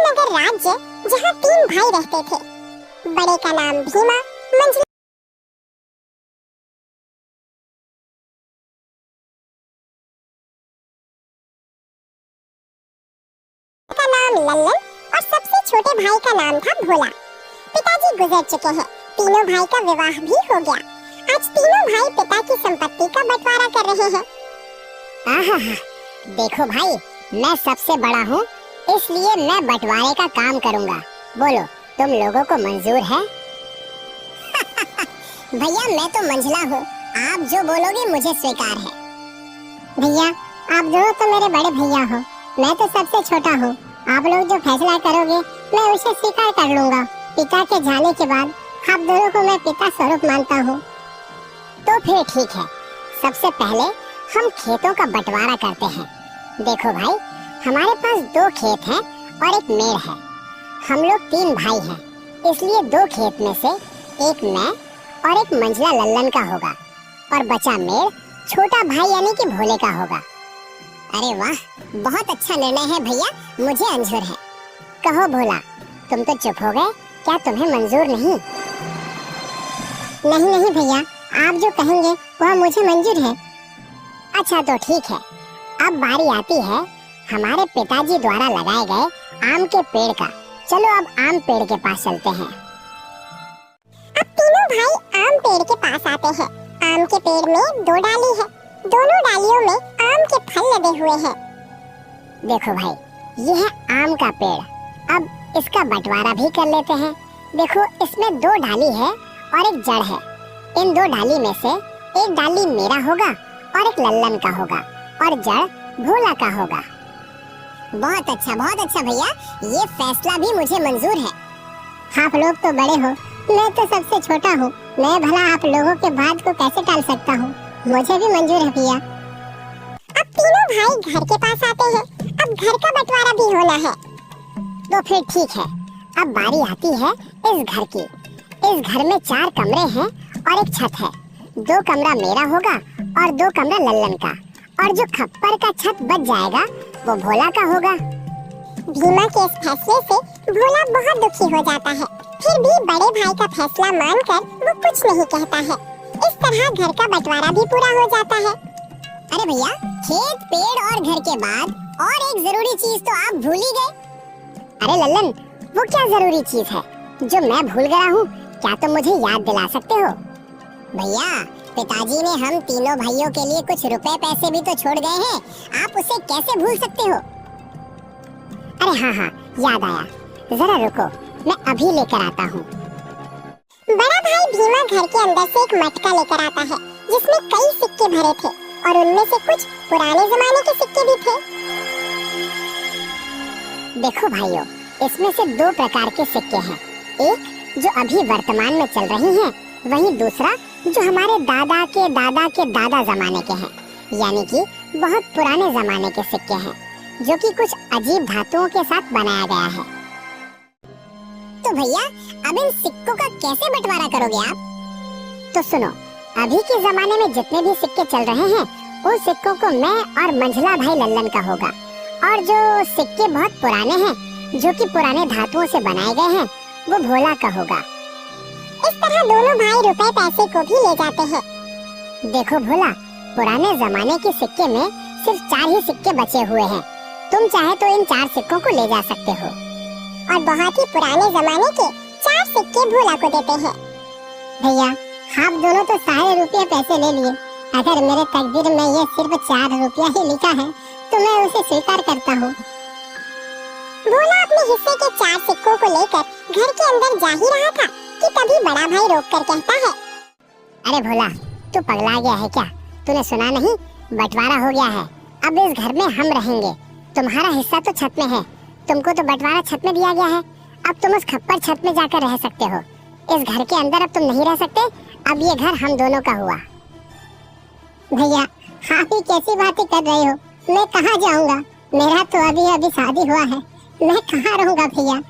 नगर राज्य जहाँ 3 भाई रहते थे। बड़े का नाम भीमा, मंझले का नाम लल्लन और सबसे छोटे भाई का नाम था भोला। पिताजी गुजर चुके हैं, तीनों भाई का विवाह भी हो गया। आज तीनों भाई पिता की संपत्ति का बंटवारा कर रहे हैं। आहा, देखो भाई, मैं सबसे बड़ा हूँ, इसलिए मैं बंटवारे का काम करूँगा। बोलो, तुम लोगों को मंजूर है? भैया, मैं तो मंझला हूँ, आप जो बोलोगे मुझे स्वीकार है। भैया, आप दोनों तो मेरे बड़े भैया हो, मैं तो सबसे छोटा हूँ। आप लोग जो फैसला करोगे मैं उसे स्वीकार कर लूँगा। पिता के जाने के बाद आप दोनों को मैं पिता स्वरूप मानता हूँ। तो फिर ठीक है, सबसे पहले हम खेतों का बंटवारा करते हैं। देखो भाई, हमारे पास 2 खेत हैं और एक मेड़ है। हम लोग 3 भाई हैं, इसलिए 2 खेत में से एक मैं और एक मंझला लल्लन का होगा और बचा मेड़ छोटा भाई यानी कि भोले का होगा। अरे वाह, बहुत अच्छा निर्णय है भैया, मुझे मंजूर है। कहो भोला, तुम तो चुप हो गए, क्या तुम्हें मंजूर नहीं? नहीं नहीं भैया, आप जो कहेंगे वह मुझे मंजूर है। अच्छा तो ठीक है, अब बारी आती है हमारे पिताजी द्वारा लगाए गए आम के पेड़ का। चलो अब आम पेड़ के पास चलते हैं। अब तीनों भाई आम पेड़ के पास आते हैं। आम के पेड़ में 2 डाली है, दोनों डालियों में आम के फल लगे हुए हैं। देखो भाई, ये है आम का पेड़। अब इसका बंटवारा भी कर लेते हैं। देखो, इसमें 2 डाली है और एक जड़ है। इन 2 डाली में से एक डाली मेरा होगा और एक लल्लन का होगा और जड़ भोला का होगा। बहुत अच्छा भैया, ये फैसला भी मुझे मंजूर है। आप लोग तो बड़े हो, मैं तो सबसे छोटा हूँ। मैं भला आप लोगों के बात को कैसे टाल सकता हूँ? मुझे भी मंजूर है भैया। अब तीनों भाई घर के पास आते हैं। अब घर का बंटवारा भी होना है। तो फिर ठीक है, अब बारी आती है इस घर की। इस घर में 4 कमरे हैं और एक छत है। 2 कमरा मेरा होगा और 2 कमरा लल्लन का, और जो खप्पर का छत बच जाएगा वो भोला का होगा। भीमा के इस फैसले से भोला बहुत दुखी हो जाता है, फिर भी बड़े भाई का फैसला मानकर वो कुछ नहीं कहता है। इस तरह घर का बंटवारा भी पूरा हो जाता है। अरे भैया, खेत, पेड़ और घर के बाद और एक जरूरी चीज तो आप भूल ही गए। अरे लल्लन, वो क्या जरूरी चीज है जो मैं भूल गया हूँ? क्या तुम मुझे याद दिला सकते हो? भैया, पिताजी ने हम तीनों भाइयों के लिए कुछ रुपए पैसे भी तो छोड़ गए हैं, आप उसे कैसे भूल सकते हो? अरे हाँ, याद आया, जरा रुको, मैं अभी लेकर आता हूँ। बड़ा भाई भीमा घर के अंदर से एक मटका लेकर आता है जिसमें कई सिक्के भरे थे और उनमें से कुछ पुराने जमाने के सिक्के भी थे। देखो भाइयों, इसमें से 2 प्रकार के सिक्के हैं। एक जो अभी वर्तमान में चल रही हैं, वहीं दूसरा जो हमारे दादा के दादा के दादा जमाने के हैं, यानी कि बहुत पुराने जमाने के सिक्के हैं, जो कि कुछ अजीब धातुओं के साथ बनाया गया है। तो भैया, अब इन सिक्कों का कैसे बंटवारा करोगे आप? तो सुनो, अभी के जमाने में जितने भी सिक्के चल रहे हैं, उन सिक्कों को मैं और मंझला भाई लल्लन का होगा, और जो सिक्के बहुत पुराने हैं, जो कि पुराने धातुओं से बनाए गए हैं, वो भोला का होगा। इस तरह दोनों भाई रुपए पैसे को भी ले जाते हैं। देखो भोला, पुराने जमाने के सिक्के में सिर्फ 4 ही सिक्के बचे हुए हैं। तुम चाहे तो इन 4 सिक्कों को ले जा सकते हो, और बहुत ही पुराने जमाने के 4 सिक्के भोला को देते हैं। भैया, आप दोनों तो सारे रुपये पैसे ले लिए। अगर मेरे तकदीर में ये सिर्फ 4 रुपया ही लिखा है तो मैं उसे स्वीकार करता हूँ। भोला अपने हिस्से के 4 सिक्कों को लेकर घर के अंदर जा ही रहा था कि तभी बड़ा भाई रोककर कहता है, अरे भोला, तू पगला गया है क्या? तूने सुना नहीं? बंटवारा हो गया है, अब इस घर में हम रहेंगे। तुम्हारा हिस्सा तो छत में है, तुमको तो बंटवारा छत में दिया गया है। अब तुम उस खप्पर छत में जाकर रह सकते हो। इस घर के अंदर अब तुम नहीं रह सकते। अब ये घर हम दोनों का हुआ। भैया, आप ही कैसी बातें कर रहे हो? मैं कहाँ जाऊँगा? मेरा तो अभी अभी शादी हुआ है, मैं कहाँ रहूँगा भैया?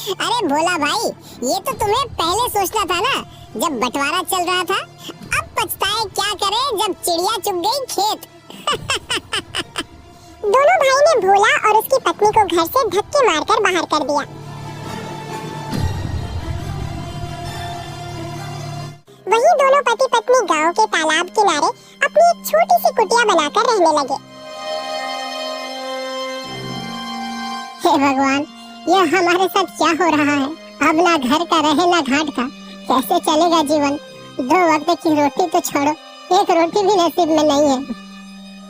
अरे भोला भाई, ये तो तुम्हें पहले सोचना था ना, जब बंटवारा चल रहा था। अब पछताए क्या करे जब चिड़िया चुग गई खेत। दोनों भाई ने भोला और उसकी पत्नी को घर से धक्के मारकर बाहर कर दिया। वहीं दोनों पति पत्नी गांव के तालाब किनारे अपनी एक छोटी सी कुटिया बनाकर रहने लगे। हे भगवान, यह हमारे साथ क्या हो रहा है? अब ना घर का रहे ना घाट का, कैसे चलेगा जीवन? 2 वक्त की रोटी तो छोड़ो, एक रोटी भी नसीब में नहीं है।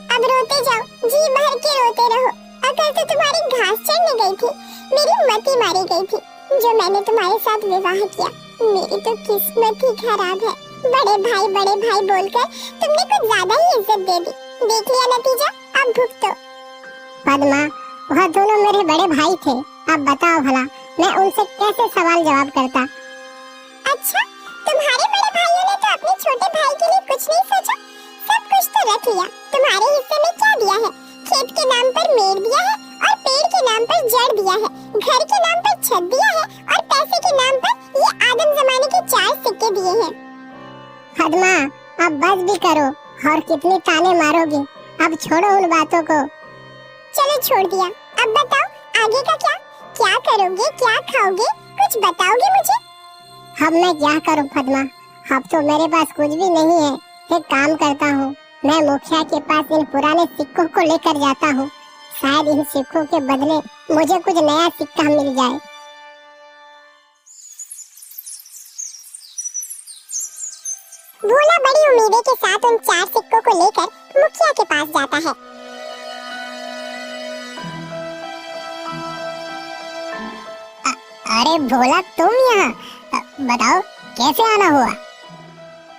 अब रोते जाओ, जी भर के रोते रहो। अकल तो तुम्हारी घास चढ़ने गई थी, मेरी मती मारी गई थी जो मैंने तुम्हारे साथ विवाह किया। मेरी तो किस्मत ही खराब है। बड़े भाई बोलकर तुमने कुछ ज्यादा ही इज्जत दे दी। देख लिया नतीजा, अब भुगतो। पद्मा, वह दोनों मेरे बड़े भाई थे। अब बताओ भला, मैं उनसे कैसे सवाल जवाब करता? अच्छा, तुम्हारे बड़े भाइयों ने तो अपने छोटे भाई के लिए कुछ नहीं सोचा? सब कुछ तो रख लिया। तुम्हारे हिस्से में क्या दिया है? खेत के नाम पर मेड़ दिया है और पेड़ के नाम पर जड़ दिया है, घर के नाम पर छत दिया है और पैसे के नाम पर ये आदम जमाने के 4 सिक्के दिए हैं। पद्मा, अब बस भी करो, और कितनी ताने मारोगी? अब छोड़ो उन बातों को। चलो छोड़ दिया, अब बताओ आगे का क्या? क्या करोगे, क्या खाओगे, कुछ बताओगे मुझे? अब मैं क्या करूं पद्मा, अब तो मेरे पास कुछ भी नहीं है। एक काम करता हूँ, मैं मुखिया के पास इन पुराने सिक्कों को लेकर जाता हूँ। शायद इन सिक्कों के बदले मुझे कुछ नया सिक्का मिल जाए। भोला बड़ी उम्मीदें के साथ उन 4 सिक्कों को लेकर मुखिया के पास जाता है। अरे भोला, तुम यहाँ? बताओ कैसे आना हुआ?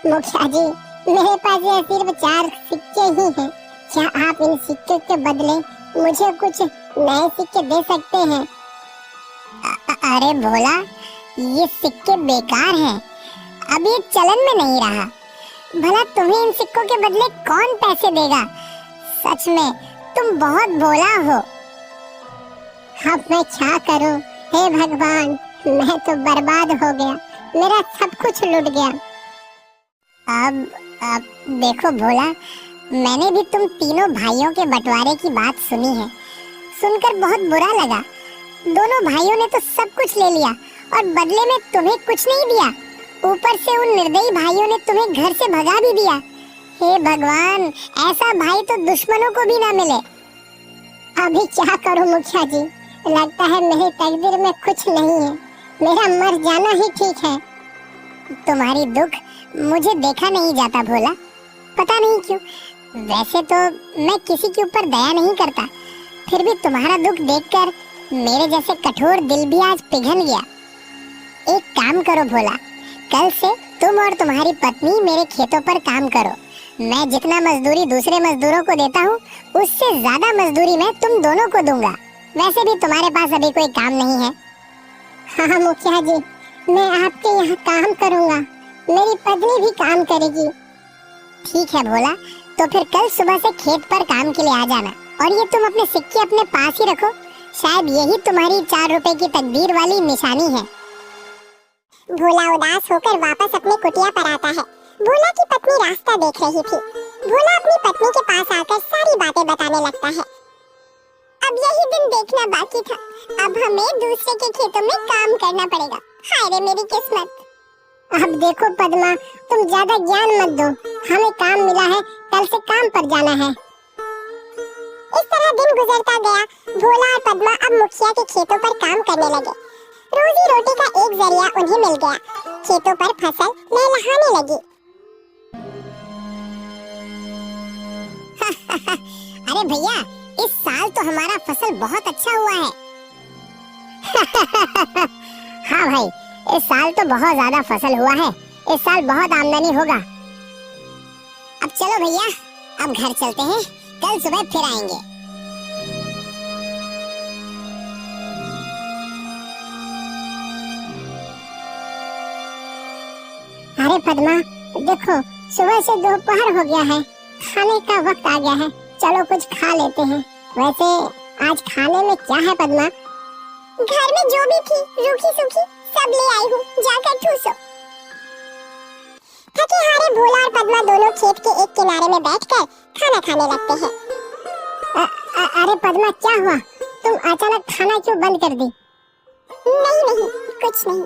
मुखिया जी, मेरे पास ये सिर्फ 4 सिक्के ही हैं। क्या आप इन सिक्के के बदले मुझे कुछ नए सिक्के दे सकते हैं? अरे भोला, ये सिक्के बेकार हैं, अब ये चलन में नहीं रहा। भला तुम्हें इन सिक्कों के बदले कौन पैसे देगा? सच में तुम बहुत भोला हो। अब मैं क्या करूं? हे भगवान, मैं तो बर्बाद हो गया, मेरा सब कुछ लुट गया। अब देखो भोला, मैंने भी तुम तीनों भाइयों के बंटवारे की बात सुनी है। सुनकर बहुत बुरा लगा। दोनों भाइयों ने तो सब कुछ ले लिया और बदले में तुम्हें कुछ नहीं दिया। ऊपर से उन निर्दयी भाइयों ने तुम्हें घर से भगा भी दिया। हे भगवान, ऐसा भाई तो दुश्मनों को भी ना मिले। अभी क्या करूं मुखिया जी? लगता है मेरी तकदीर में कुछ नहीं है, मेरा मर जाना ही ठीक है। तुम्हारी दुख मुझे देखा नहीं जाता भोला, पता नहीं क्यों। वैसे तो मैं किसी के ऊपर दया नहीं करता, फिर भी तुम्हारा दुख देखकर मेरे जैसे कठोर दिल भी आज पिघल गया। एक काम करो भोला, कल से तुम और तुम्हारी पत्नी मेरे खेतों पर काम करो। मैं जितना मजदूरी दूसरे मजदूरों को देता हूँ, उससे ज्यादा मजदूरी मैं तुम दोनों को दूंगा। वैसे भी तुम्हारे पास अभी कोई काम नहीं है। हाँ मुखिया जी, मैं आपके यहाँ काम करूँगा, मेरी पत्नी भी काम करेगी। ठीक है भोला, तो फिर कल सुबह से खेत पर काम के लिए आ जाना। और ये तुम अपने सिक्के अपने पास ही रखो, शायद यही तुम्हारी 4 रुपए की तकदीर वाली निशानी है। भोला उदास होकर वापस अपनी कुटिया पर आता है। भोला की पत्नी रास्ता देख रही थी। भोला अपनी पत्नी के पास आकर सारी बातें बताने लगता है। अब यही दिन देखना बाकी था, अब हमें दूसरे के खेतों में काम करना पड़ेगा। हाय रे मेरी किस्मत। अब देखो पद्मा, तुम ज्यादा ज्ञान मत दो, हमें काम मिला है, कल से काम पर जाना है। इस तरह दिन गुजरता गया। भोला और पद्मा अब मुखिया के खेतों पर काम करने लगे। रोजी रोटी का एक जरिया उन्हें मिल गया। खेतों पर फसल लहलहाने लगी। अरे भैया, इस साल तो हमारा फसल बहुत अच्छा हुआ है। हाँ भाई, इस साल तो बहुत ज्यादा फसल हुआ है, इस साल बहुत आमदनी होगा। अब चलो भैया, अब घर चलते हैं, कल सुबह फिर आएंगे। अरे पद्मा, देखो सुबह से दोपहर हो गया है, खाने का वक्त आ गया है, चलो कुछ खा लेते हैं। वैसे आज खाने में क्या है पद्मा? घर में जो भी थी रूखी सूखी सब ले आई हूँ, जाकर ठूसो। थके हारे भोला और पद्मा दोनों खेत के एक किनारे में बैठकर खाना खाने लगते हैं। अरे पद्मा, क्या हुआ? तुम अचानक खाना क्यों बंद कर दी? नहीं नहीं, कुछ नहीं,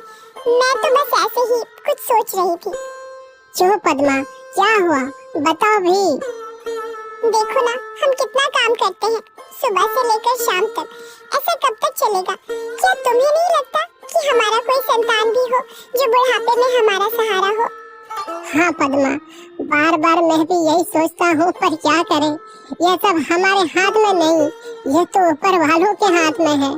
मैं तो बस ऐसे ही कुछ सोच रही थी। क्यों पद्मा, क्या हुआ? बताओ भी। देखो ना, हम कितना काम करते हैं सुबह से लेकर शाम तक। ऐसा कब तक चलेगा? क्या तुम्हें नहीं लगता कि हमारा कोई संतान भी हो जो बुढ़ापे में हमारा सहारा हो? हाँ पद्मा, बार बार मैं भी यही सोचता हूँ, पर क्या करें, यह सब हमारे हाथ में नहीं, यह तो ऊपर वालों के हाथ में है।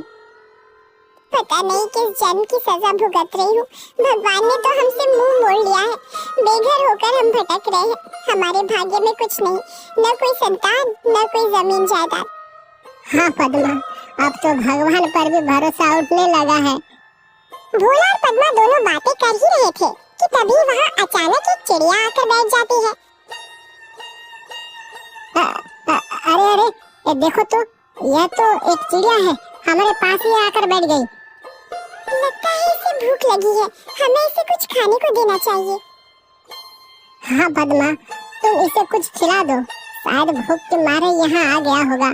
पता नहीं किस जन्म की सजा भुगत रही हूँ। भगवान ने तो हमसे मुंह मोड़ लिया है। बेघर होकर हम भटक रहे हैं। हमारे भाग्य में कुछ नहीं, न कोई संतान, न कोई जमीन जायदाद। हाँ पद्मा, अब तो भगवान पर भी भरोसा उठने लगा है। भोला और पद्मा दोनों बातें कर ही रहे थे कि तभी वहाँ अचानक एक चिड़िया आकर बैठ जाती है। अरे अरे, ये देखो तो, यह तो एक चिड़िया है, हमारे पास ही आकर बैठ गई। लगता है इसे भूख लगी है, हमें इसे कुछ खाने को देना चाहिए। हाँ पद्मा, तुम इसे कुछ खिला दो, शायद भूख के मारे यहाँ आ गया होगा।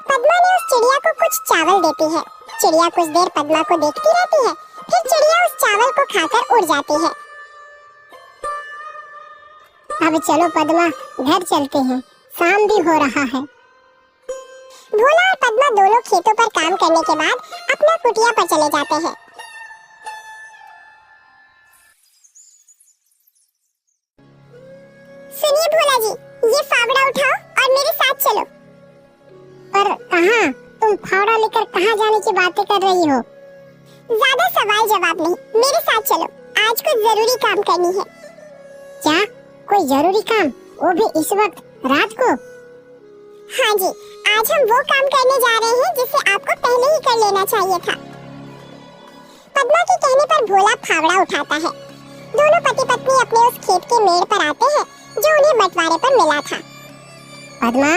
पद्मा ने उस चिड़िया को कुछ चावल देती है। चिड़िया कुछ देर पद्मा को देखती रहती है, फिर चिड़िया उस चावल को खाकर उड़ जाती है। अब चलो पद्मा, घर चलते हैं, शाम भी हो रहा है। भोला और पद्मा दोनों खेतों पर काम करने के बाद अपना कुटिया पर चले जाते हैं। सुनिए भोला जी, ये फावड़ा उठाओ और मेरे साथ चलो। पर कहाँ? तुम फावड़ा लेकर कहाँ जाने की बातें कर रही हो? ज्यादा सवाल जवाब नहीं, मेरे साथ चलो, आज कुछ जरूरी काम करनी है। क्या? कोई जरूरी काम? वो भी इस वक्त, रात को? हाँ जी, आज हम वो काम करने जा रहे हैं जिसे आपको पहले ही कर लेना चाहिए था। पद्मा के कहने पर भोला फावड़ा उठाता है। दोनों पति पत्नी अपने उस खेत के मेड़ पर आते हैं जो उन्हें बंटवारे पर मिला था। पद्मा,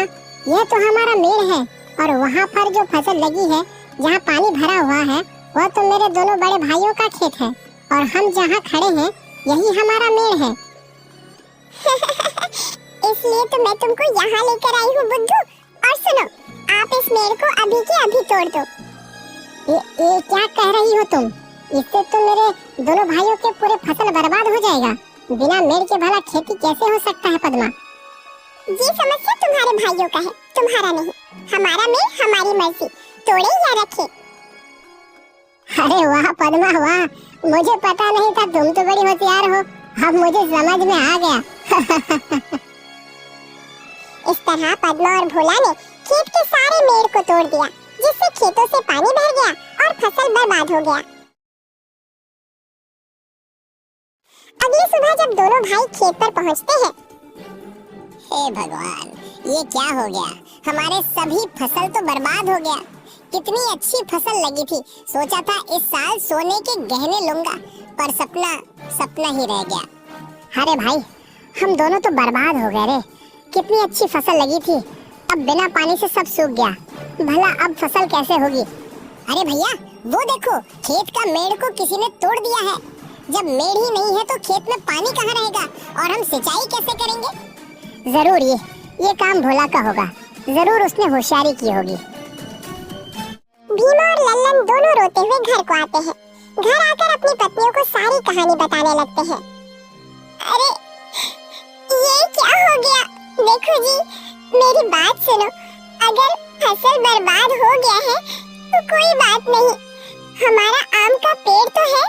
यह तो हमारा मेड़ है, और वहाँ पर जो फसल लगी है, जहाँ पानी भरा हुआ है, वह तो मेरे दोनों बड़े भाइयों का खेत है, और हम जहाँ खड़े हैं, यही हमारा मेड़ है। इसलिए तो मैं तुमको यहाँ लेकर आई हूँ बुद्धू। और सुनो, आप इस मेड़ को अभी के अभी तोड़ दो। ये क्या कह रही हो तुम? इससे तो मेरे दोनों भाइयों के पूरे फसल बर्बाद हो जाएगा। बिना मेड़ के भला खेती कैसे हो सकता है पद्मा? ये समस्या तुम्हारे भाइयों का है, तुम्हारा नहीं। हमारा मेड़ हमारी मर्जी, तोड़े या रखे। अरे वाह पद्मा वाह, मुझे पता नहीं था, तुम तो बड़ी होशियार हो, अब मुझे समझ में आ गया। इस तरह पद्मा और भोला ने खेत के सारे मेड़ को तोड़ दिया, जिससे खेतों से पानी भर गया और फसल बर्बाद हो गया। अगली सुबह जब दोनों भाई खेत पर पहुंचते हैं, हे भगवान, ये क्या हो गया? हमारे सभी फसल तो बर्बाद हो गया। कितनी अच्छी फसल लगी थी, सोचा था इस साल सोने के गहने लूंगा, पर सपना ही रह गया। अरे भाई, हम दोनों तो बर्बाद हो गए रे। कितनी अच्छी फसल लगी थी, अब बिना पानी से सब सूख गया। भला अब फसल कैसे होगी? अरे भैया, वो देखो, खेत का मेड़ को किसी ने तोड़ दिया है। जब मेड़ ही नहीं है तो खेत में पानी कहाँ रहेगा, और हम सिंचाई कैसे करेंगे? जरूर ये काम भोला का होगा, जरूर उसने होशियारी की होगी। भीमा और लल्लन दोनों रोते हुए घर को आते हैं। घर आकर अपनी पत्नियों को सारी कहानी बताने लगते हैं। अरे ये क्या हो गया? देखो जी, मेरी बात सुनो, अगर फसल बर्बाद हो गया है तो कोई बात नहीं, हमारा आम का पेड़ तो है।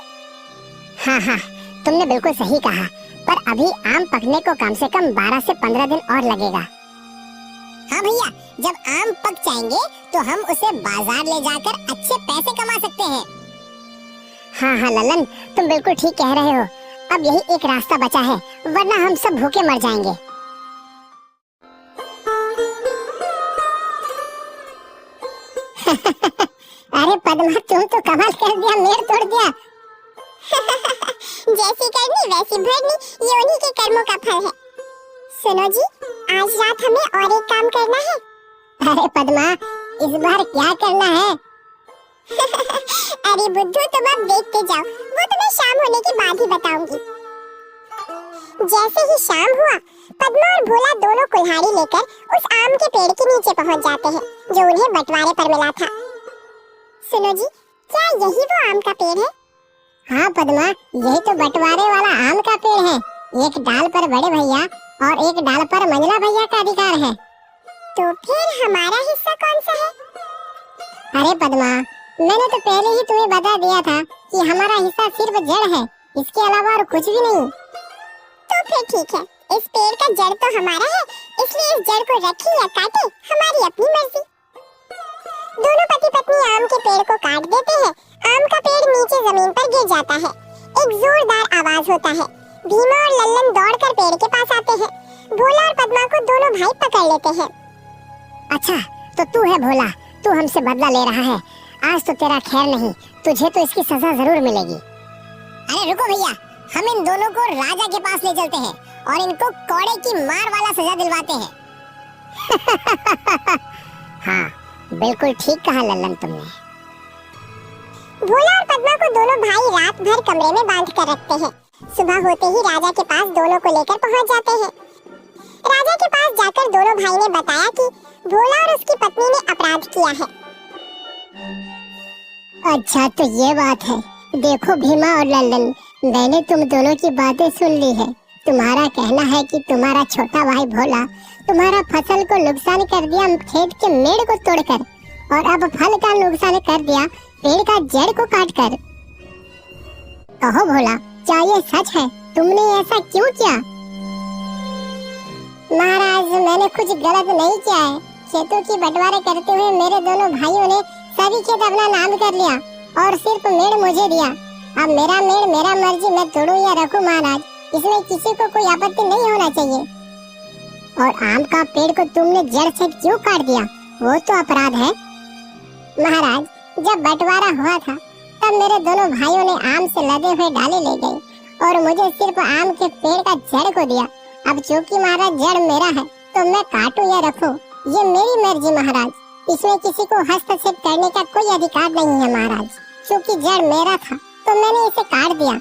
हाँ, तुमने बिल्कुल सही कहा, पर अभी आम पकने को कम से कम 12 से 15 दिन और लगेगा। हाँ भैया, जब आम पक जाएंगे तो हम उसे बाजार ले जाकर अच्छे पैसे कमा सकते हैं। हाँ ललन, तुम बिल्कुल ठीक कह रहे हो। अब यही एक रास्ता बचा है, वरना हम सब भूखे मर जाएंगे। अरे पद्मा, तुम तो कमाल कर दिया, मेड़ तोड़ दिया। जैसी करनी वैसी भरनी, ये उन्हीं के कर्मों का फल है। सुनो जी, आज रात हमें और एक काम करना है। अरे पद्मा, इस बार क्या करना है? अरे बुद्धू, तुम अब देखते जाओ, वो तुम्हें शाम होने के बाद ही बताऊंगी। जैसे ही शाम हुआ, पद्मा और भोला दोनों कुल्हाड़ी लेकर उस आम के पेड़ के नीचे पहुंच जाते हैं जो उन्हें बंटवारे पर मिला था। सुनो जी, क्या यही वो आम का पेड़ है? हाँ पद्मा, यही तो बंटवारे वाला आम का पेड़ है। एक डाल पर बड़े भैया और एक डाल पर मंझला भैया का अधिकार है। तो फिर हमारा हिस्सा कौन सा है? अरे पद्मा, मैंने तो पहले ही तुम्हें बता दिया था कि हमारा हिस्सा सिर्फ जड़ है, इसके अलावा और कुछ भी नहीं। तो फिर ठीक है, इस पेड़ का जड़ तो हमारा है, इसलिए इस जड़ को रखे या काटे हमारी अपनी मर्जी। दोनों पति पत्नी आम के पेड़ को काट देते हैं। आम का पेड़ नीचे जमीन पर गिर जाता है। एक जोरदार आवाज होता है। भीमा और लल्लन दौड़कर पेड़ के पास आते हैं। भोला और पद्मा को दोनों भाई पकड़ लेते हैं। अच्छा, तो तू है भोला, तू हमसे बदला ले रहा है। आज तो तेरा खैर नहीं, तुझे तो इसकी सजा जरूर मिलेगी। अरे रुको भैया, हम इन दोनों को राजा के पास ले चलते हैं और इनको कौड़े की मार वाला सजा दिलवाते हैं। हाँ, बिल्कुल ठीक कहा लल्लन तुमने। भोला और पद्मा को दोनों भाई रात भर कमरे में बांध कर रखते हैं। सुबह होते ही राजा के पास दोनों को लेकर पहुंच जाते हैं। राजा के पास जाकर दोनों भाई ने बताया कि भोला और उसकी पत्नी ने अपराध किया है। अच्छा, तो ये बात है। देखो भीमा और लल्लन, मैंने तुम दोनों की बातें सुन ली है। तुम्हारा कहना है कि तुम्हारा छोटा भाई भोला तुम्हारा फसल को नुकसान कर दिया खेत के मेड़ को तोड़कर, और अब फल का नुकसान कर दिया पेड़ का जड़ को काटकर। कहो भोला, क्या ये सच है? तुमने ऐसा क्यों किया? महाराज, मैंने कुछ गलत नहीं किया है। खेतों की बंटवारे करते हुए मेरे दोनों भाइयों ने सभी खेत अपना नाम कर लिया और सिर्फ मेड़ मुझे दिया। अब मेरा मेड़ मेरा मर्जी, मैं तोड़ूं या रखूं महाराज, इसमें किसी को कोई आपत्ति नहीं होना चाहिए। और आम का पेड़ को तुमने जड़ से क्यों काट दिया? वो तो अपराध है। महाराज, जब बंटवारा हुआ था तब मेरे दोनों भाइयों ने आम से लदे हुए डाले ले गए और मुझे सिर्फ आम के पेड़ का जड़ को दिया। अब चूंकि महाराज जड़ मेरा है तो मैं काटूं या रखूं, ये मेरी मर्जी महाराज। इसमें किसी को हस्तक्षेप करने का कोई अधिकार नहीं है महाराज। चूंकि जड़ मेरा था तो मैंने इसे काट दिया।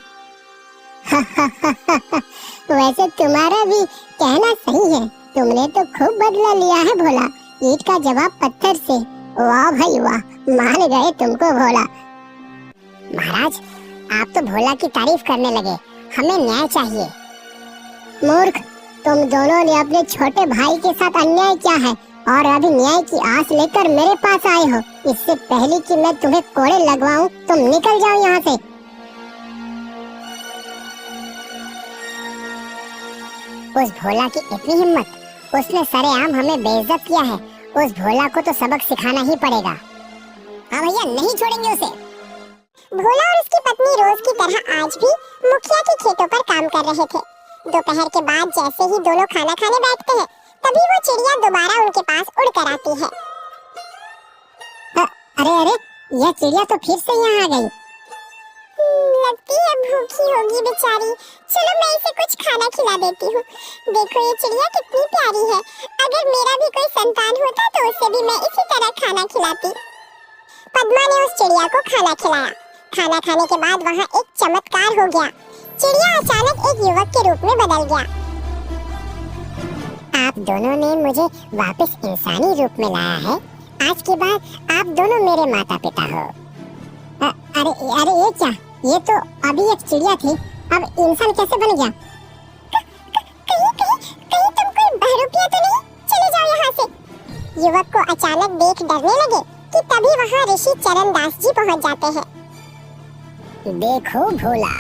वैसे तुम्हारा भी कहना सही है। तुमने तो खूब बदला लिया है भोला। ईंट का जवाब पत्थर से। वाह भाई वाह, मान गए तुमको भोला। महाराज, आप तो भोला की तारीफ करने लगे। हमें न्याय चाहिए। मूर्ख, तुम दोनों ने अपने छोटे भाई के साथ अन्याय किया है और अभी न्याय की आस लेकर मेरे पास आए हो। इससे पहले कि मैं तुम्हें कोड़े लगवाऊं, तुम निकल जाओ यहाँ से। उस भोला की इतनी हिम्मत, उसने सरेआम हमें बेइज्जत किया है। उस भोला को तो सबक सिखाना ही पड़ेगा। हाँ भैया, नहीं छोड़ेंगे उसे। भोला और उसकी पत्नी रोज की तरह आज भी मुखिया के खेतों पर काम कर रहे थे। दोपहर के बाद जैसे ही दोनों खाना खाने बैठते हैं, तभी वो चिड़िया दोबारा उनके पास उड़कर आती है। अरे अरे, यह चिड़िया तो फिर से यहाँ आ गई। लगती है भूखी होगी बेचारी। चलो मैं इसे कुछ खाना खिला देती हूँ। देखो ये चिड़िया कितनी प्यारी है। अगर मेरा भी कोई संतान होता तो उसे भी मैं इसी तरह खाना खिलाती। पद्मा ने उस चिड़िया को खाना खिलाया। खाना खाने के बाद वहाँ एक चमत्कार हो गया। चिड़िया अचानक एक युवक के रूप में बदल गया। आप दोनों ने मुझे वापस इंसानी रूप में लाया है। आज के बाद आप दोनों मेरे माता पिता हो। अरे अरे, ये क्या? ये तो अभी एक चिड़िया थी, अब इंसान कैसे बन गया? कहीं तुम कोई बहरूपिया तो नहीं? चले जाओ यहाँ से। युवक को अचानक देख डरने लगे कि तभी वहाँ ऋषि चरणदास जी पहुँच जाते हैं। देखो भोला,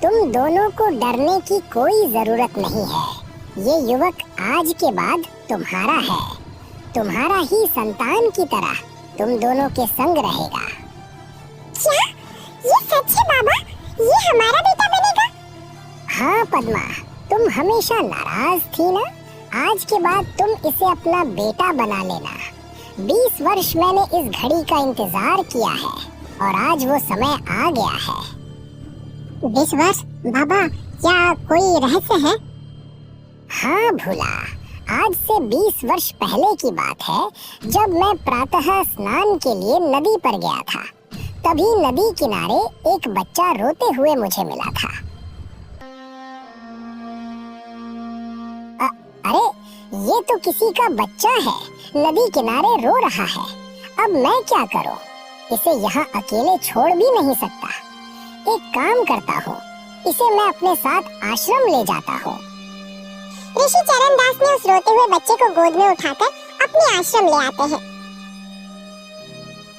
तुम दोनों को डरने की कोई जरूरत नहीं है। ये युवक आज के बाद तुम्हारा है, तुम्हारा ही संतान की तरह तुम दोनों के संग रहेगा। क्या ये सच है बाबा? ये हमारा बेटा बनेगा? हाँ पद्मा, तुम हमेशा नाराज थी ना। आज के बाद तुम इसे अपना बेटा बना लेना। 20 वर्ष मैंने इस घड़ी का इंतजार किया है और आज वो समय आ गया है। 20 वर्ष? बाबा, क्या कोई रहस्य है? हाँ भोला, आज से 20 वर्ष पहले की बात है, जब मैं प्रातः स्नान के लिए नदी पर गया था। तभी नदी किनारे एक बच्चा रोते हुए मुझे मिला था। ये तो किसी का बच्चा है, नदी किनारे रो रहा है। अब मैं क्या करूं? इसे यहाँ अकेले छोड़ भी नहीं सकता। एक काम करता हूँ, इसे मैं अपने साथ आश्रम ले जाता हूँ। ऋषि चरणदास ने उस रोते हुए बच्चे को गोद में उठाकर अपने आश्रम ले आते हैं।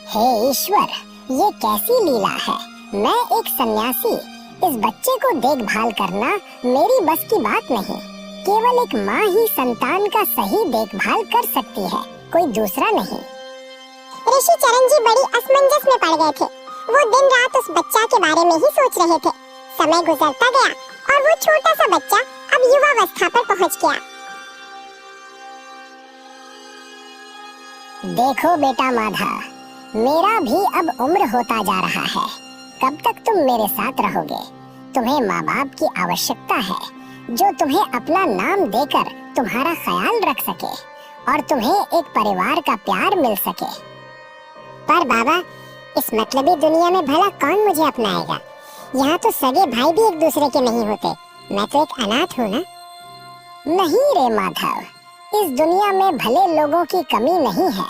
हे ईश्वर, ये कैसी लीला है। मैं एक सन्यासी, इस बच्चे को देखभाल करना मेरी बस की बात नहीं। केवल एक माँ ही संतान का सही देखभाल कर सकती है, कोई दूसरा नहीं। ऋषि चरण जी बड़ी असमंजस में पड़ गए थे। वो दिन रात उस बच्चा के बारे में ही सोच रहे थे। समय गुजरता गया और वो छोटा सा बच्चा अब युवावस्था पर पहुंच गया। देखो बेटा माधा, मेरा भी अब उम्र होता जा रहा है। कब तक तुम मेरे साथ रहोगे? तुम्हें माँ बाप की आवश्यकता है, जो तुम्हें अपना नाम देकर तुम्हारा ख्याल रख सके और तुम्हें एक परिवार का प्यार मिल सके। पर बाबा, इस मतलबी दुनिया में भला कौन मुझे अपनाएगा? यहाँ तो सगे भाई भी एक दूसरे के नहीं होते। मैं तो एक अनाथ हूँ ना। नहीं रे माधव, इस दुनिया में भले लोगों की कमी नहीं है,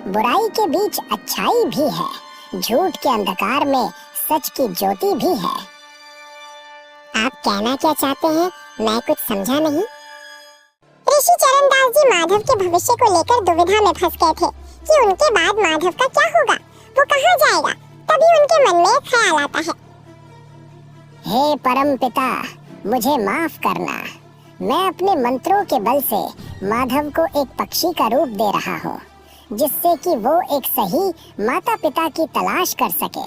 बुराई के बीच अच्छाई भी है, झूठ के अंधकार में सच की ज्योति भी है। आप कहना क्या चाहते हैं? मैं कुछ समझा नहीं। ऋषि चरणदास जी माधव के भविष्य को लेकर दुविधा में फंस गए थे कि उनके बाद माधव का क्या होगा, वो कहाँ जाएगा। तभी उनके मन में एक ख्याल आता है। हे परम पिता, मुझे माफ करना। मैं अपने मंत्रों के बल से माधव को एक पक्षी का रूप दे रहा हूँ, जिससे कि वो एक सही माता पिता की तलाश कर सके।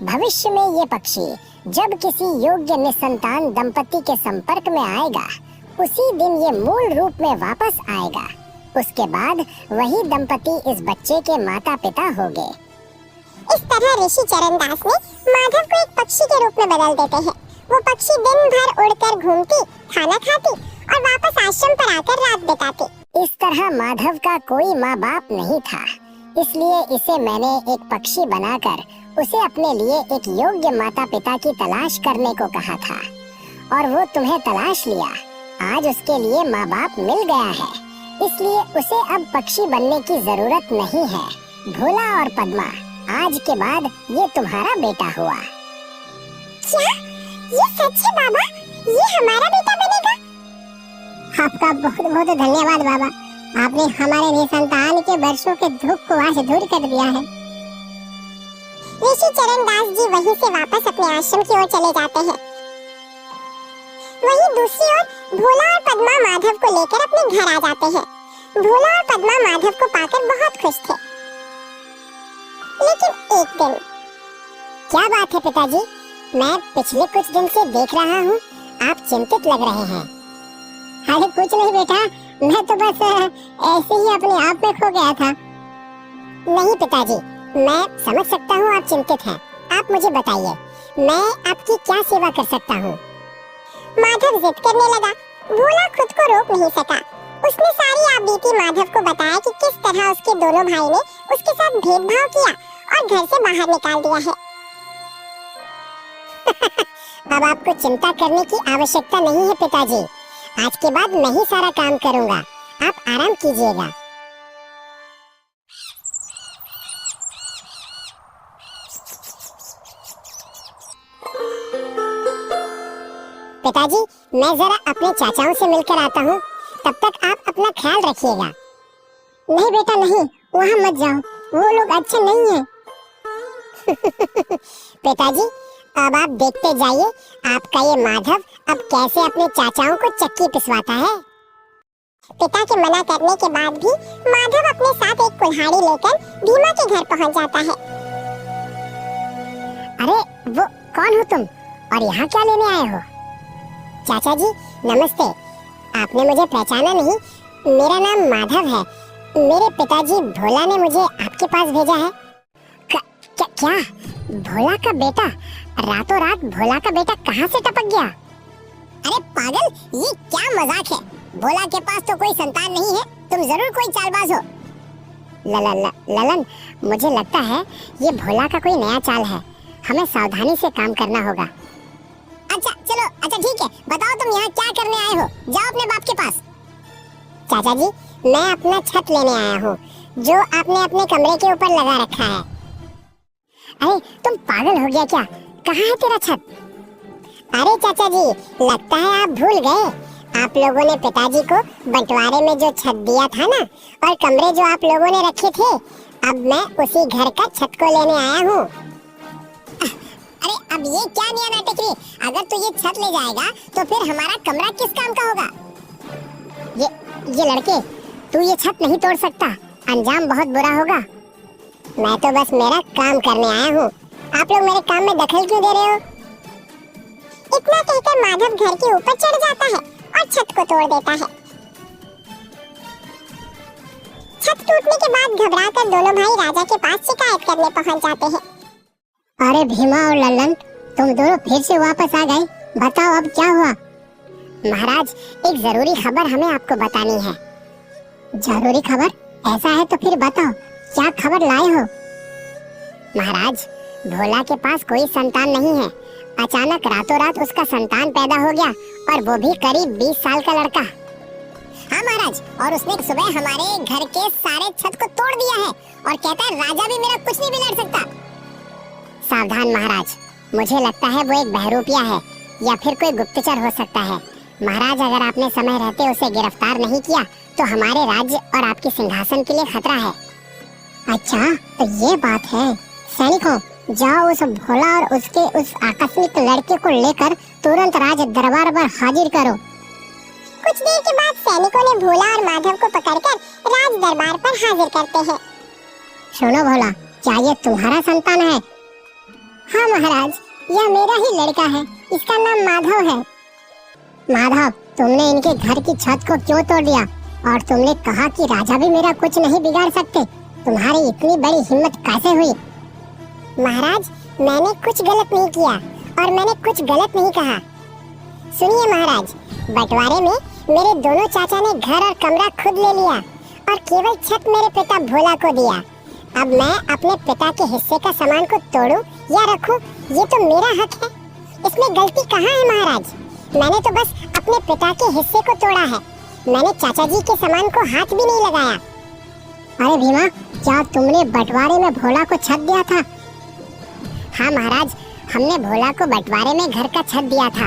भविष्य में ये पक्षी जब किसी योग्य निसंतान दंपति के संपर्क में आएगा, उसी दिन ये मूल रूप में वापस आएगा। उसके बाद वही दंपति इस बच्चे के माता पिता होंगे। इस तरह ऋषि चरणदास ने माधव को एक पक्षी के रूप में बदल देते हैं। वो पक्षी दिन भर उड़कर घूमती, खाना खाती और वापस आश्रम पर आकर रात बिताती। इस तरह माधव का कोई माँ बाप नहीं था, इसलिए इसे मैंने एक पक्षी बनाकर उसे अपने लिए एक योग्य माता पिता की तलाश करने को कहा था, और वो तुम्हें तलाश लिया। आज उसके लिए माँ बाप मिल गया है, इसलिए उसे अब पक्षी बनने की जरूरत नहीं है। भोला और पद्मा, आज के बाद ये तुम्हारा बेटा हुआ। क्या ये सच है बाबा? ये हमारा बेटा बनेगा? आपका बहुत बहुत धन्यवाद बाबा। आपने हमारे निसंतान के वर्षों के दुख को आज दूर कर दिया है। ऋषि चरणदास जी वहीं से वापस अपने आश्रम की ओर चले जाते हैं। वहीं दूसरी ओर भोला और पद्मा माधव को लेकर अपने घर आ जाते हैं। भोला और पद्मा माधव को पाकर बहुत खुश थे। लेकिन एक दिन, क्या बात है पिताजी? मैं पिछले कुछ दिन से देख रहा हूँ आप चिंतित लग रहे हैं। अरे कुछ नहीं बेटा, मैं तो बस ऐसे ही अपने आप में खो गया था। नहीं पिताजी, मैं समझ सकता हूँ आप चिंतित हैं। आप मुझे बताइए, मैं आपकी क्या सेवा कर सकता हूँ? माधव जिद करने लगा। भोला खुद को रोक नहीं सका। उसने सारी आपबीती माधव को बताया कि किस तरह उसके दोनों भाई ने उसके साथ भेदभाव किया और घर से बाहर निकाल दिया है। अब आपको चिंता करने की आवश्यकता नहीं है पिताजी। आज के बाद मैं ही सारा काम करूंगा, आप आराम कीजिएगा। पिताजी, मैं जरा अपने चाचाओं से मिलकर आता हूँ, तब तक आप अपना ख्याल रखिएगा। नहीं बेटा नहीं, वहाँ मत जाओ, वो लोग अच्छे नहीं हैं। पिताजी, अब आप देखते जाइए आपका ये माधव अब कैसे अपने चाचाओं को चक्की पिसवाता है। पिता के मना करने के बाद भी माधव अपने साथ एक कुल्हाड़ी लेकर भीमा के घर पहुंच जाता है। अरे वो कौन हो तुम और यहाँ क्या लेने आए हो? चाचा जी नमस्ते, आपने मुझे पहचाना नहीं? मेरा नाम माधव है। मेरे पिताजी भोला ने मुझे आपके पास भेजा है। क्या भोला का बेटा? रातों रात भोला का बेटा कहाँ से टपक गया? अरे पागल, ये क्या मजाक है? भोला के पास तो कोई संतान नहीं है, तुम जरूर कोई चालबाज हो। ललन, मुझे लगता है ये भोला का कोई नया चाल है। हमें सावधानी से काम करना होगा। अच्छा चलो, अच्छा ठीक है, बताओ तुम यहाँ क्या करने आए हो? जाओ अपने बाप के पास। चाचा जी, मैं अपना छत लेने आया हूँ जो आपने अपने कमरे के ऊपर लगा रखा है। अरे तुम पागल हो गया क्या? कहाँ है तेरा छत? अरे चाचा जी, लगता है आप भूल गए। आप लोगों ने पिताजी को बंटवारे में जो छत दिया था ना, और कमरे जो आप लोगों ने रखे थे, अब मैं उसी घर का छत को लेने आया हूँ। अरे अब ये क्या नया नाटक रे? अगर तू ये छत ले जाएगा तो फिर हमारा कमरा किस काम का होगा? ये लड़के, तू ये छत नहीं तोड़ सकता, अंजाम बहुत बुरा होगा। मैं तो बस मेरा काम करने आया हूँ, आप लोग मेरे काम में दखल क्यों दे रहे हो? इतना कहकर माधव घर के ऊपर चढ़ जाता है और छत को तोड़ देता है। छत टूटने के बाद घबराकर दोनों भाई राजा के पास शिकायत करने पहुंच जाते हैं। अरे भीमा और लल्लन, तुम दोनों फिर से वापस आ गए। बताओ अब क्या हुआ? महाराज, एक जरूरी खबर हमें आपको बतानी है। जरूरी खबर? ऐसा है तो फिर बताओ, क्या खबर लाए हो? महाराज, भोला के पास कोई संतान नहीं है। अचानक रातों रात उसका संतान पैदा हो गया, और वो भी करीब 20 साल का लड़का। हाँ महाराज, और उसने सुबह हमारे घर के सारे छत को तोड़ दिया है और कहता है राजा भी मेरा कुछ नहीं बिगाड़ सकता। सावधान महाराज, मुझे लगता है वो एक बहरूपिया है या फिर कोई गुप्तचर हो सकता है। महाराज, अगर आपने समय रहते उसे गिरफ्तार नहीं किया तो हमारे राज्य और आपके सिंहासन के लिए खतरा है। अच्छा, तो ये बात है। सैनिकों, जाओ उस भोला और उसके उस आकस्मिक लड़के को लेकर तुरंत राज दरबार पर हाजिर करो। कुछ देर के बाद सैनिकों ने भोला और माधव को पकड़कर राज दरबार पर हाजिर करते हैं। सुनो भोला, क्या ये तुम्हारा संतान है? हाँ महाराज, यह मेरा ही लड़का है, इसका नाम माधव है। माधव, तुमने इनके घर की छत को क्यों तोड़ दिया? और तुमने कहा कि राजा भी मेरा कुछ नहीं बिगाड़ सकते। तुम्हारी इतनी बड़ी हिम्मत कैसे हुई? महाराज, मैंने कुछ गलत नहीं किया और मैंने कुछ गलत नहीं कहा। सुनिए महाराज, बंटवारे में मेरे दोनों चाचा ने घर और कमरा खुद ले लिया और केवल छत मेरे पिता भोला को दिया। अब मैं अपने पिता के हिस्से का सामान को तोड़ूं या रखूं, ये तो मेरा हक है। इसमें गलती कहाँ है महाराज? मैंने तो बस अपने पिता के हिस्से को तोड़ा है, मैंने चाचा जी के सामान को हाथ भी नहीं लगाया। अरे भीमा, क्या तुमने बंटवारे में भोला को छत दिया था? हाँ महाराज, हमने भोला को बंटवारे में घर का छत दिया था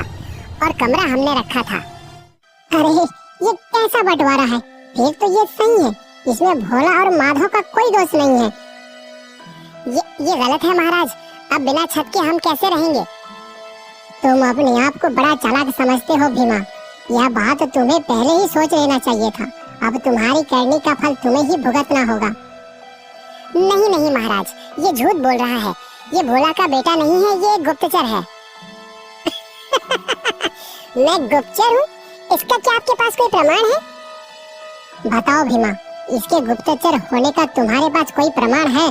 और कमरा हमने रखा था। अरे ये कैसा बंटवारा है? फिर तो ये सही है, इसमें भोला और माधव का कोई दोष नहीं है। ये गलत है महाराज, अब बिना छत के हम कैसे रहेंगे? तुम अपने आप को बड़ा चालाक समझते हो भीमा। यह बात तुम्हें पहले ही सोच लेना चाहिए था। अब तुम्हारी करनी का फल तुम्हें ही भुगतना होगा। नहीं नहीं महाराज, ये झूठ बोल रहा है। ये भोला का बेटा नहीं है, ये गुप्तचर है। मैं गुप्तचर हूँ? इसका क्या आपके पास कोई प्रमाण है? बताओ भीमा, इसके गुप्तचर होने का तुम्हारे पास कोई प्रमाण है?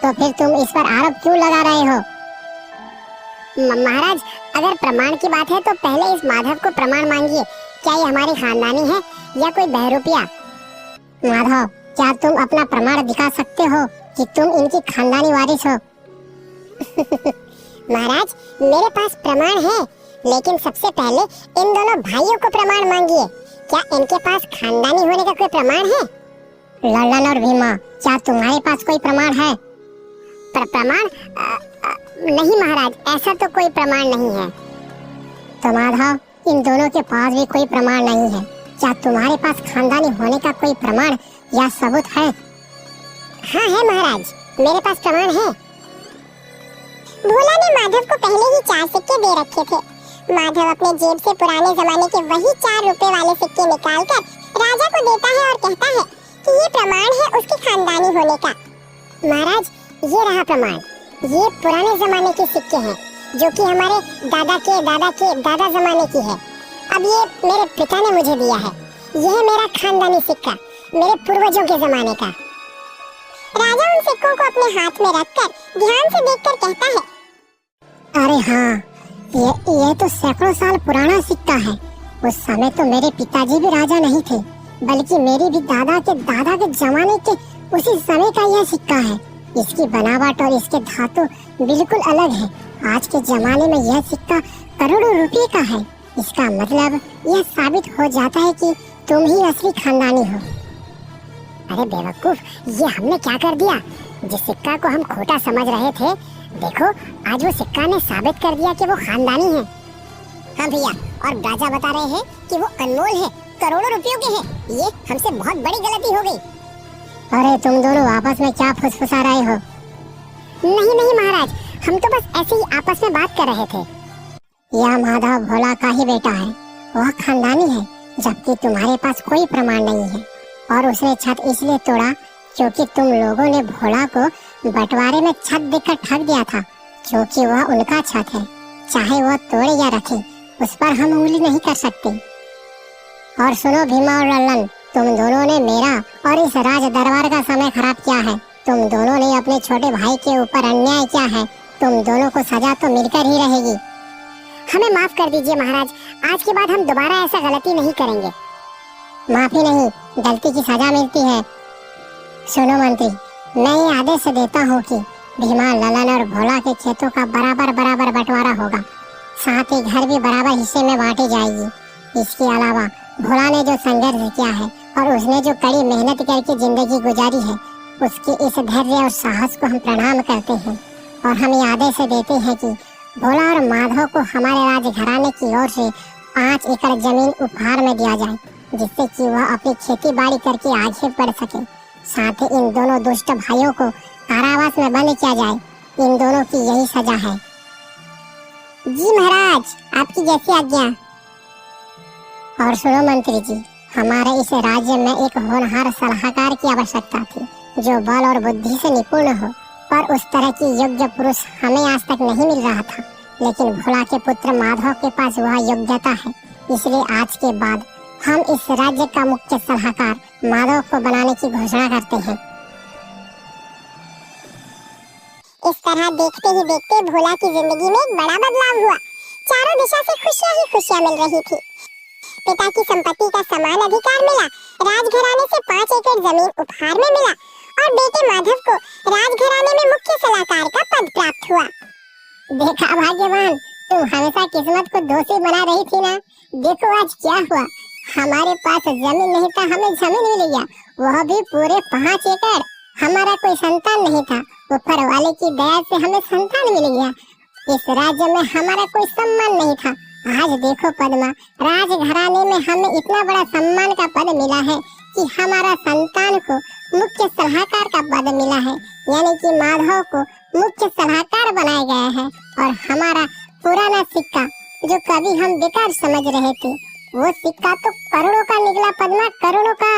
तो फिर तुम इस पर आरोप क्यों लगा रहे हो? महाराज, अगर प्रमाण की बात है तो पहले इस माधव को प्रमाण मांगिए। क्या ये हमारे खानदानी है या कोई बहरूपिया? माधव, क्या तुम अपना प्रमाण दिखा सकते हो कि तुम इनकी खानदानी वारिस हो? महाराज, मेरे पास प्रमाण है, लेकिन सबसे पहले इन दोनों भाइयों को प्रमाण मांगिए। क्या इनके पास खानदानी होने का कोई प्रमाण है? लल्लन और भीमा, क्या तुम्हारे पास कोई प्रमाण है? प्रमाण? नहीं महाराज, ऐसा तो कोई प्रमाण नहीं है। तो माधव, इन दोनों के पास भी कोई प्रमाण नहीं है। क्या तुम्हारे पास खानदानी होने का कोई प्रमाण या सबूत है? हाँ है महाराज, मेरे पास प्रमाण है। भोला ने माधव को पहले ही 4 सिक्के दे रखे थे। माधव अपने जेब से पुराने जमाने के वही 4 रुपए वाले सिक्के निकालकर राजा को देता है और कहता है कि ये प्रमाण है उसके खानदानी होने का। महाराज, ये रहा प्रमाण। ये पुराने जमाने के सिक्के हैं जो कि हमारे दादा के दादा जमाने की है। अब ये मेरे पिता ने मुझे दिया है। यह है मेरा खानदानी सिक्का, मेरे पूर्वजों के जमाने का। राजा उन सिक्कों को अपने हाथ में रखकर ध्यान से देखकर कहता है, अरे हाँ, ये तो सैकड़ों साल पुराना सिक्का है। उस समय तो मेरे पिताजी भी राजा नहीं थे, बल्कि मेरी भी दादा के जमाने के उसी समय का यह सिक्का है। इसकी बनावट और इसके धातु बिल्कुल अलग है। आज के जमाने में यह सिक्का करोड़ों रुपए का है। इसका मतलब यह साबित हो जाता है कि तुम ही असली खानदानी हो। अरे बेवकूफ, ये हमने क्या कर दिया? जिस सिक्का को हम खोटा समझ रहे थे, देखो आज वो सिक्का ने साबित कर दिया कि वो खानदानी है। हाँ भैया, और राजा बता रहे हैं कि वो अनमोल है, करोड़ों रुपयों के हैं। ये हमसे बहुत बड़ी गलती हो गई। अरे तुम दोनों आपस में क्या फुसफुसा रहे हो? नहीं नहीं महाराज, हम तो बस ऐसे ही आपस में बात कर रहे थे। यह माधव भोला का ही बेटा है, वह खानदानी है, जबकि तुम्हारे पास कोई प्रमाण नहीं है। और उसने छत इसलिए तोड़ा क्योंकि तुम लोगों ने भोला को बंटवारे में छत देकर ठग दिया था, क्योंकि वह उनका छत है। चाहे वह तोड़े या रखे, उस पर हम उंगली नहीं कर सकते। और सुनो भीमा और लल्लन, तुम दोनों ने मेरा और इस राज दरबार का समय खराब किया है। तुम दोनों ने अपने छोटे भाई के ऊपर अन्याय किया है। तुम दोनों को सजा तो मिलकर ही रहेगी। हमें माफ कर दीजिए महाराज, आज के बाद हम दोबारा ऐसा गलती नहीं करेंगे। माफी नहीं, गलती की सजा मिलती है। सुनो मंत्री, मैं ये आदेश देता हूँ कि भीमा, ललन और भोला के खेतों का बराबर बराबर बंटवारा होगा, साथ ही घर भी बराबर हिस्से में बांटी जाएगी। इसके अलावा भोला ने जो संघर्ष किया है और उसने जो कड़ी मेहनत करके जिंदगी गुजारी है, उसके इस धैर्य और साहस को हम प्रणाम करते हैं। और हम ये आदेश देते हैं कि भोला और माधव को हमारे राजघराने की ओर से 5 एकड़ जमीन उपहार में दिया जाए, जिससे कि वह अपनी खेती बाड़ी करके आगे बढ़ सके। साथ ही इन दोनों दुष्ट भाइयों को कारावास में बंद किया जाए। इन दोनों की यही सजा है। जी महाराज, आपकी जैसी आज्ञा। और सुनो मंत्री जी, हमारे इस राज्य में एक होनहार सलाहकार की आवश्यकता थी, जो बल और बुद्धि से निपुण हो। पर उस तरह की योग्य पुरुष हमें आज तक नहीं मिल रहा था, लेकिन भोला के पुत्र माधव के पास वह योग्यता है। इसलिए आज के बाद हम इस राज्य का मुख्य सलाहकार माधव को बनाने की घोषणा करते हैं। इस तरह देखते ही देखते भोला की जिंदगी में एक बड़ा बदलाव हुआ। चारों दिशा से खुशियां ही खुशियां मिल रही थी। पिता की संपत्ति का समान अधिकार मिला, राजघराने से 5 एकड़ जमीन उपहार में मिला और बेटे माधव को राजघराने में मुख्य सलाहकार का पद प्राप्त हुआ। देखा भाग्यवान, तुम हमेशा किस्मत को दोषी बना रही थी ना। देखो आज क्या हुआ, हमारे पास जमीन नहीं था, हमें जमीन मिल गया, वह भी पूरे 5 एकड़। हमारा कोई संतान नहीं था, ऊपर वाले की दया से हमें संतान मिल गया। इस राज्य में हमारा कोई सम्मान नहीं था। आज देखो पद्मा, राजघराने में हमें इतना बड़ा सम्मान का पद मिला है कि हमारा संतान को मुख्य सलाहकार का पद मिला है, यानी कि माधव को मुख्य सलाहकार बनाया गया है। और हमारा पुराना सिक्का जो कभी हम बेकार समझ रहे थे, वो सिक्का तो करोड़ों का निकला पद्मा, करोड़ों का।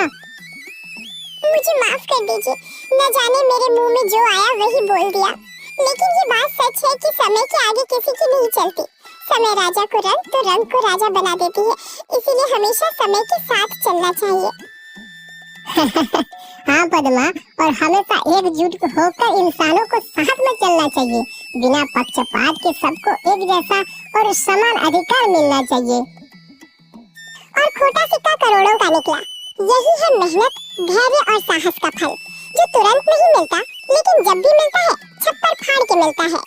मुझे माफ कर दीजिए, न जाने मेरे मुंह में जो आया वही बोल दिया। लेकिन ये बात सच है कि समय के आगे किसी की नहीं चलती। समय राजा को रंग तो रंग को राजा बना देती है, इसीलिए हमेशा समय के साथ चलना चाहिए। हाँ पद्मा, और हमेशा एकजुट होकर इंसानों को साथ में चलना चाहिए। बिना पक्षपात के सबको एक जैसा और समान अधिकार मिलना चाहिए। और खोटा सिक्का करोड़ों का निकला। यही है मेहनत, धैर्य और साहस का फल, जो तुरंत नहीं मिलता, लेकिन जब भी मिलता है छप्पर फाड़ के मिलता है।